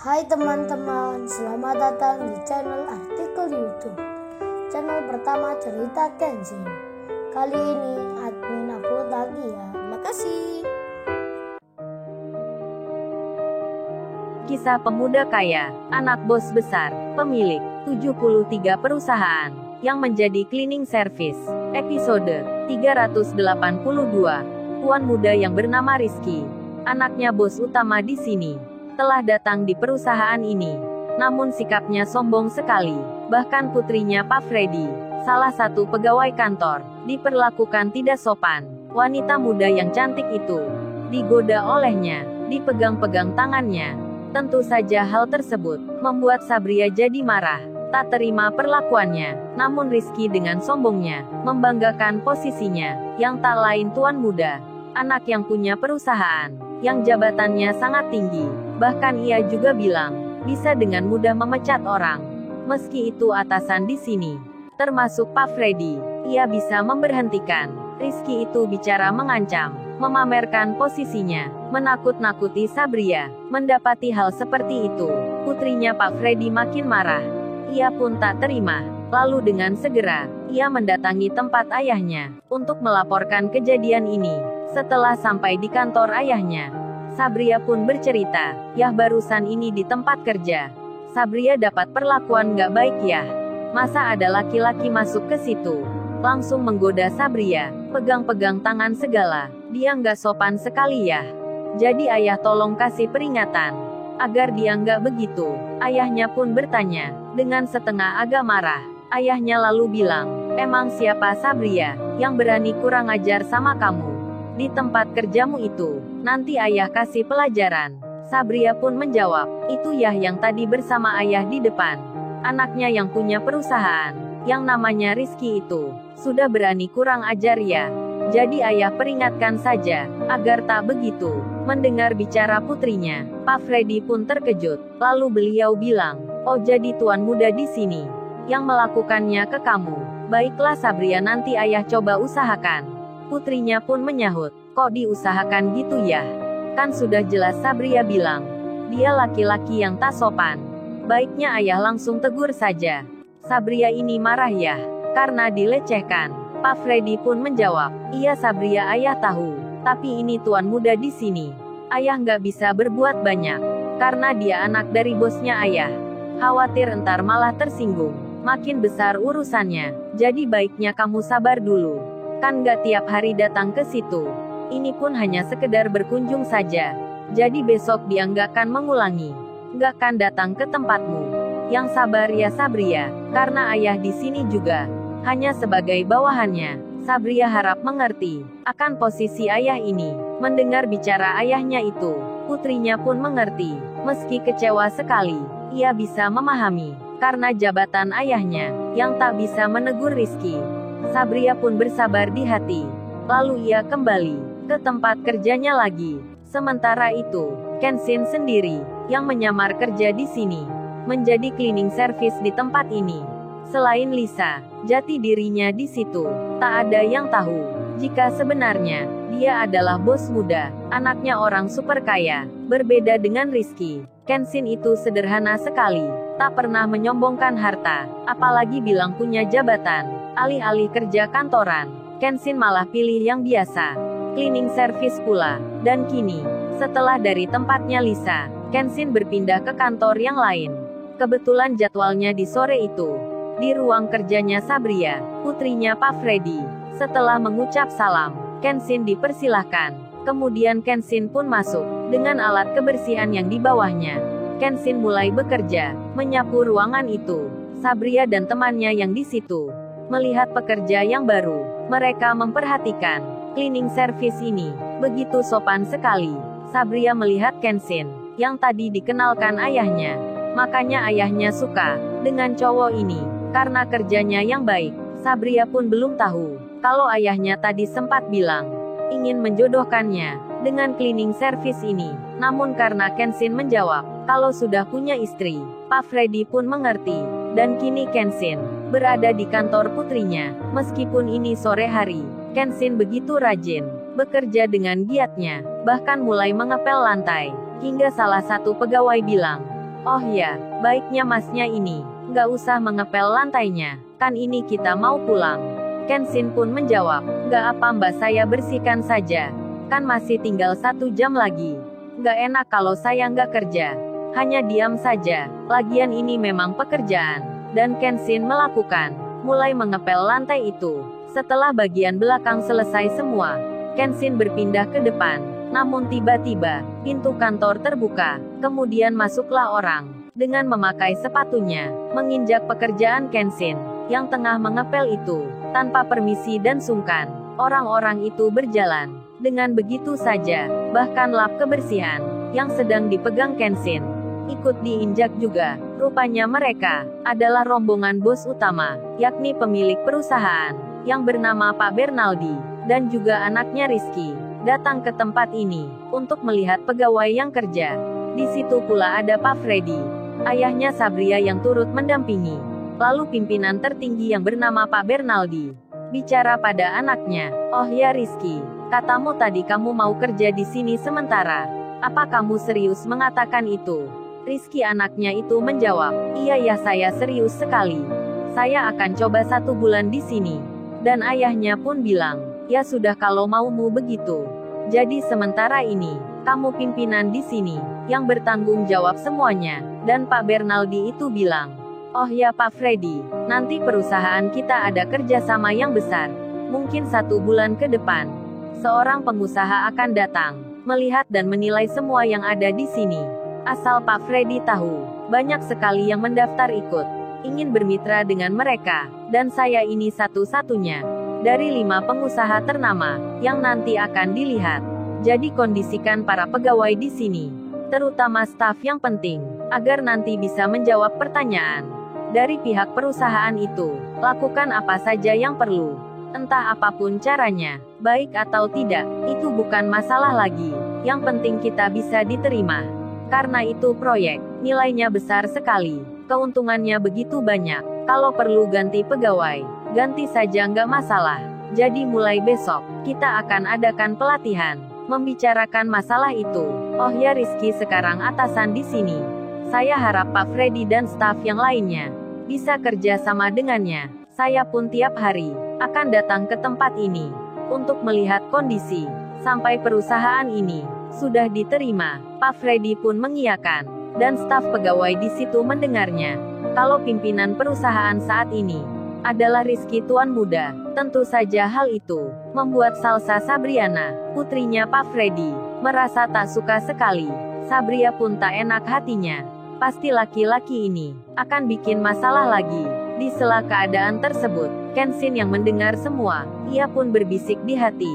Hai teman-teman, selamat datang di channel artikel YouTube. Channel pertama cerita Kenshin. Kali ini admin upload lagi ya. Makasih. Kisah pemuda kaya, anak bos besar, pemilik 73 perusahaan, yang menjadi cleaning service. Episode 382. Tuan muda yang bernama Rizky, anaknya bos utama di sini, telah datang di perusahaan ini. Namun sikapnya sombong sekali. Bahkan putrinya Pak Freddy, salah satu pegawai kantor, diperlakukan tidak sopan. Wanita muda yang cantik itu digoda olehnya, dipegang-pegang tangannya. Tentu saja hal tersebut membuat Sabria jadi marah, tak terima perlakuannya. Namun Rizky dengan sombongnya membanggakan posisinya, yang tak lain tuan muda, anak yang punya perusahaan, yang jabatannya sangat tinggi. Bahkan ia juga bilang, bisa dengan mudah memecat orang. Meski itu atasan di sini, termasuk Pak Freddy, ia bisa memberhentikan. Rizky itu bicara mengancam, memamerkan posisinya, menakut-nakuti Sabria. Mendapati hal seperti itu, putrinya Pak Freddy makin marah. Ia pun tak terima. Lalu dengan segera, ia mendatangi tempat ayahnya, untuk melaporkan kejadian ini. Setelah sampai di kantor ayahnya, Sabria pun bercerita, "Yah, barusan ini di tempat kerja Sabria dapat perlakuan gak baik ya. Masa ada laki-laki masuk ke situ, langsung menggoda Sabria, pegang-pegang tangan segala. Dia gak sopan sekali ya. Jadi ayah tolong kasih peringatan, agar dia gak begitu." Ayahnya pun bertanya, dengan setengah agak marah. Ayahnya lalu bilang, "Emang siapa Sabria, yang berani kurang ajar sama kamu di tempat kerjamu itu? Nanti ayah kasih pelajaran." Sabria pun menjawab, "Itu Yah yang tadi bersama ayah di depan. Anaknya yang punya perusahaan, yang namanya Rizky itu, sudah berani kurang ajar ya. Jadi ayah peringatkan saja, agar tak begitu." Mendengar bicara putrinya, Pak Freddy pun terkejut. Lalu beliau bilang, "Oh, jadi tuan muda di sini yang melakukannya ke kamu. Baiklah Sabria, nanti ayah coba usahakan." Putrinya pun menyahut, "Kok diusahakan gitu ya? Kan sudah jelas," Sabria bilang. "Dia laki-laki yang tak sopan." Baiknya ayah langsung tegur saja. Sabria ini marah ya, karena dilecehkan. Pak Freddy pun menjawab, "Iya Sabria, ayah tahu. Tapi ini tuan muda di sini. Ayah nggak bisa berbuat banyak. Karena dia anak dari bosnya ayah. Khawatir entar malah tersinggung. Makin besar urusannya. Jadi baiknya kamu sabar dulu. Kan nggak tiap hari datang ke situ. Ini pun hanya sekedar berkunjung saja. Jadi besok dia nggak akan mengulangi. Nggak akan datang ke tempatmu. Yang sabar ya Sabria, karena ayah di sini juga hanya sebagai bawahannya." Sabria harap mengerti akan posisi ayah ini. Mendengar bicara ayahnya itu, putrinya pun mengerti. Meski kecewa sekali, ia bisa memahami, karena jabatan ayahnya, yang tak bisa menegur Rizky. Sabria pun bersabar di hati. Lalu ia kembali ke tempat kerjanya lagi. Sementara itu, Kenshin sendiri, yang menyamar kerja di sini, menjadi cleaning service di tempat ini. Selain Lisa, jati dirinya di situ, tak ada yang tahu jika sebenarnya dia adalah bos muda, anaknya orang super kaya. Berbeda dengan Rizky, Kenshin itu sederhana sekali, tak pernah menyombongkan harta, apalagi bilang punya jabatan. Alih-alih kerja kantoran, Kenshin malah pilih yang biasa, cleaning service pula. Dan kini, setelah dari tempatnya Lisa, Kenshin berpindah ke kantor yang lain. Kebetulan jadwalnya di sore itu, di ruang kerjanya Sabria, putrinya Pak Freddy. Setelah mengucap salam, Kenshin dipersilahkan. Kemudian Kenshin pun masuk, dengan alat kebersihan yang di bawahnya. Kenshin mulai bekerja, menyapu ruangan itu. Sabria dan temannya yang di situ melihat pekerja yang baru. Mereka memperhatikan cleaning service ini, begitu sopan sekali. Sabria melihat Kenshin, yang tadi dikenalkan ayahnya. Makanya ayahnya suka dengan cowok ini, karena kerjanya yang baik. Sabria pun belum tahu kalau ayahnya tadi sempat bilang ingin menjodohkannya dengan cleaning service ini. Namun karena Kenshin menjawab kalau sudah punya istri, Pak Freddy pun mengerti. Dan kini Kenshin berada di kantor putrinya. Meskipun ini sore hari, Kenshin begitu rajin bekerja dengan giatnya, bahkan mulai mengepel lantai. Hingga salah satu pegawai bilang, Oh ya, baiknya masnya ini, nggak usah mengepel lantainya, kan ini kita mau pulang. Kenshin pun menjawab, nggak apa mbak, saya bersihkan saja. Kan masih tinggal 1 jam lagi. Nggak enak kalau saya nggak kerja. Hanya diam saja, lagian ini memang pekerjaan. Dan Kenshin melakukan, mulai mengepel lantai itu. Setelah bagian belakang selesai semua, Kenshin berpindah ke depan. Namun tiba-tiba, pintu kantor terbuka, kemudian masuklah orang. Dengan memakai sepatunya, menginjak pekerjaan Kenshin, yang tengah mengepel itu. Tanpa permisi dan sungkan, orang-orang itu berjalan. Dengan begitu saja, bahkan lap kebersihan, yang sedang dipegang Kenshin, ikut diinjak juga. Rupanya mereka adalah rombongan bos utama, yakni pemilik perusahaan, yang bernama Pak Bernaldi, dan juga anaknya Rizky, datang ke tempat ini, untuk melihat pegawai yang kerja. Di situ pula ada Pak Freddy, ayahnya Sabria yang turut mendampingi. Lalu pimpinan tertinggi yang bernama Pak Bernaldi, bicara pada anaknya, oh ya Rizky, katamu tadi kamu mau kerja di sini sementara. Apa kamu serius mengatakan itu? Rizky anaknya itu menjawab, iya ya saya serius sekali. Saya akan coba 1 bulan di sini. Dan ayahnya pun bilang, ya sudah kalau maumu begitu. Jadi sementara ini, kamu pimpinan di sini, yang bertanggung jawab semuanya. Dan Pak Bernaldi itu bilang, oh ya Pak Freddy, nanti perusahaan kita ada kerjasama yang besar. Mungkin 1 bulan ke depan, seorang pengusaha akan datang, melihat dan menilai semua yang ada di sini. Asal Pak Freddy tahu, banyak sekali yang mendaftar ikut, ingin bermitra dengan mereka, dan saya ini satu-satunya dari 5 pengusaha ternama yang nanti akan dilihat. Jadi kondisikan para pegawai di sini, terutama staf yang penting, agar nanti bisa menjawab pertanyaan dari pihak perusahaan itu. Lakukan apa saja yang perlu, entah apapun caranya, baik atau tidak, itu bukan masalah lagi. Yang penting kita bisa diterima. Karena itu proyek, nilainya besar sekali, keuntungannya begitu banyak. Kalau perlu ganti pegawai, ganti saja nggak masalah. Jadi mulai besok, kita akan adakan pelatihan, membicarakan masalah itu. Oh ya Rizky sekarang atasan di sini. Saya harap Pak Freddy dan staf yang lainnya bisa kerja sama dengannya. Saya pun tiap hari akan datang ke tempat ini untuk melihat kondisi sampai perusahaan ini sudah diterima. Pak Freddy pun mengiyakan, dan staf pegawai di situ mendengarnya. Kalau pimpinan perusahaan saat ini adalah Rizky tuan muda, tentu saja hal itu membuat Salsa Sabriana, putrinya Pak Freddy, merasa tak suka sekali. Sabria pun tak enak hatinya. Pasti laki-laki ini akan bikin masalah lagi. Di sela keadaan tersebut, Kenshin yang mendengar semua, ia pun berbisik di hati.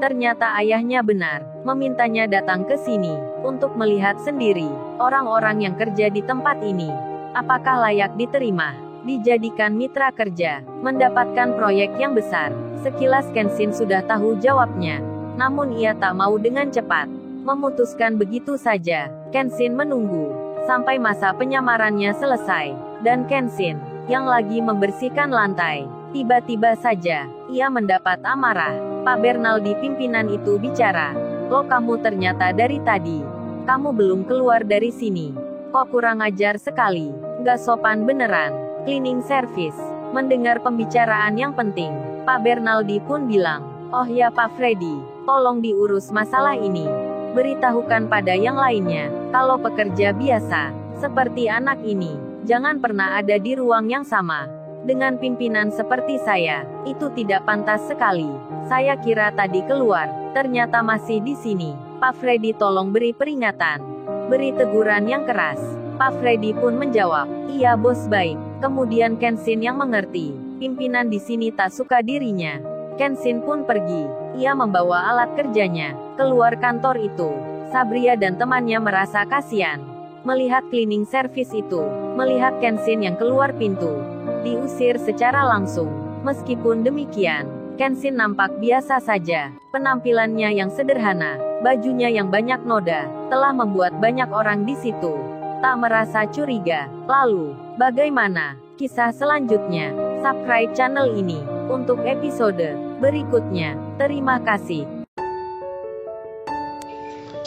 Ternyata ayahnya benar, memintanya datang ke sini, untuk melihat sendiri, orang-orang yang kerja di tempat ini. Apakah layak diterima, dijadikan mitra kerja, mendapatkan proyek yang besar. Sekilas Kenshin sudah tahu jawabnya. Namun ia tak mau dengan cepat memutuskan begitu saja. Kenshin menunggu, sampai masa penyamarannya selesai. Dan Kenshin, yang lagi membersihkan lantai, tiba-tiba saja, ia mendapat amarah. Pak Bernaldi pimpinan itu bicara. Loh kamu ternyata dari tadi, kamu belum keluar dari sini. Kok kurang ajar sekali, nggak sopan beneran. Cleaning service, mendengar pembicaraan yang penting, Pak Bernaldi pun bilang, oh ya Pak Freddy, tolong diurus masalah ini. Beritahukan pada yang lainnya, kalau pekerja biasa, seperti anak ini, jangan pernah ada di ruang yang sama dengan pimpinan seperti saya. Itu tidak pantas sekali. Saya kira tadi keluar, ternyata masih di sini. Pak Freddy tolong beri peringatan, beri teguran yang keras. Pak Freddy pun menjawab, iya bos baik. Kemudian Kenshin yang mengerti, pimpinan di sini tak suka dirinya. Kenshin pun pergi. Ia membawa alat kerjanya keluar kantor itu. Sabria dan temannya merasa kasihan melihat cleaning service itu, melihat Kenshin yang keluar pintu, diusir secara langsung. Meskipun demikian, Kenshin nampak biasa saja. Penampilannya yang sederhana, bajunya yang banyak noda, telah membuat banyak orang di situ tak merasa curiga. Lalu, bagaimana kisah selanjutnya? Subscribe channel ini untuk episode berikutnya. Terima kasih.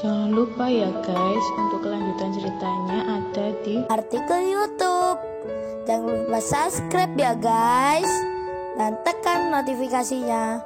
Jangan lupa ya guys, untuk kelanjutan ceritanya ada di artikel YouTube. Jangan lupa subscribe ya guys, dan tekan notifikasinya